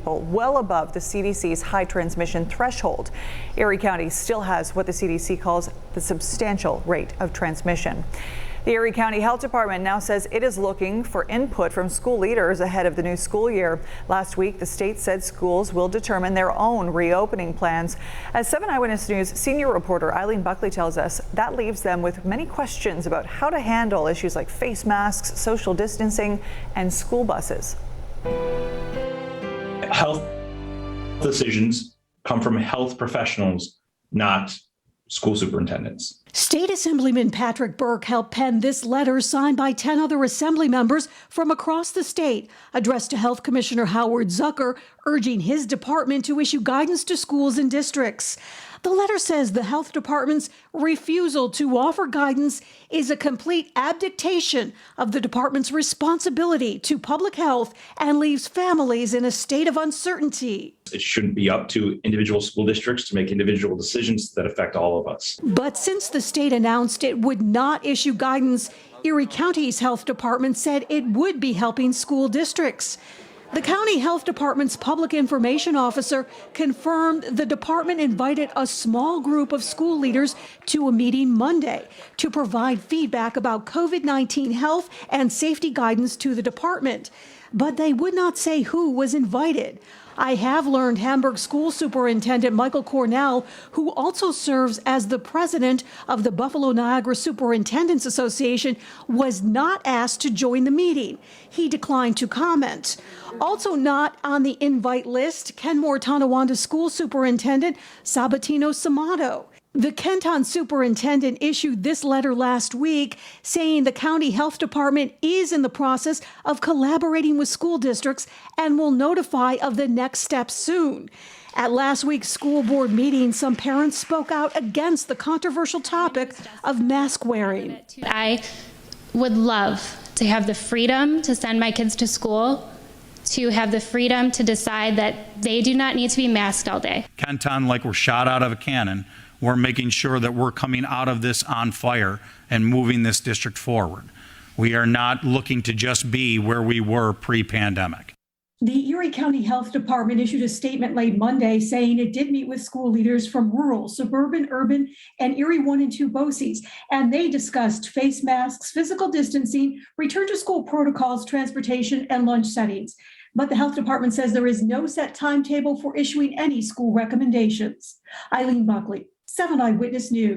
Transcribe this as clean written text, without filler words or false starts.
well above the CDC's high transmission threshold. Erie County still has what the CDC calls the substantial rate of transmission. The Erie County Health Department now says it is looking for input from school leaders ahead of the new school year. Last week, the state said schools will determine their own reopening plans. As 7 Eyewitness News senior reporter Eileen Buckley tells us, that leaves them with many questions about how to handle issues like face masks, social distancing, and school buses. Health decisions come from health professionals, not school superintendents. State Assemblyman Patrick Burke helped pen this letter signed by 10 other assembly members from across the state, addressed to Health Commissioner Howard Zucker, urging his department to issue guidance to schools and districts. The letter says the health department's refusal to offer guidance is a complete abdication of the department's responsibility to public health and leaves families in a state of uncertainty. It shouldn't be up to individual school districts to make individual decisions that affect all of us. But since the state announced it would not issue guidance, Erie County's health department said it would be helping school districts. The county health department's public information officer confirmed the department invited a small group of school leaders to a meeting Monday to provide feedback about COVID-19 health and safety guidance to the department. But they would not say who was invited. I have learned Hamburg School Superintendent Michael Cornell, who also serves as the president of the Buffalo Niagara Superintendents Association, was not asked to join the meeting. He declined to comment. Also not on the invite list, Kenmore Tonawanda School Superintendent Sabatino Samato. The Kenton superintendent issued this letter last week saying the county health department is in the process of collaborating with school districts and will notify of the next steps soon. At last week's school board meeting, some parents spoke out against the controversial topic of mask wearing. I would love to have the freedom to send my kids to school, to have the freedom to decide that they do not need to be masked all day. Kenton, like we're shot out of a cannon. We're making sure that we're coming out of this on fire and moving this district forward. We are not looking to just be where we were pre-pandemic. The Erie County Health Department issued a statement late Monday saying it did meet with school leaders from rural, suburban, urban, and Erie 1 and 2 BOCES, and they discussed face masks, physical distancing, return to school protocols, transportation, and lunch settings. But the health department says there is no set timetable for issuing any school recommendations. Eileen Buckley, 7 Eyewitness News.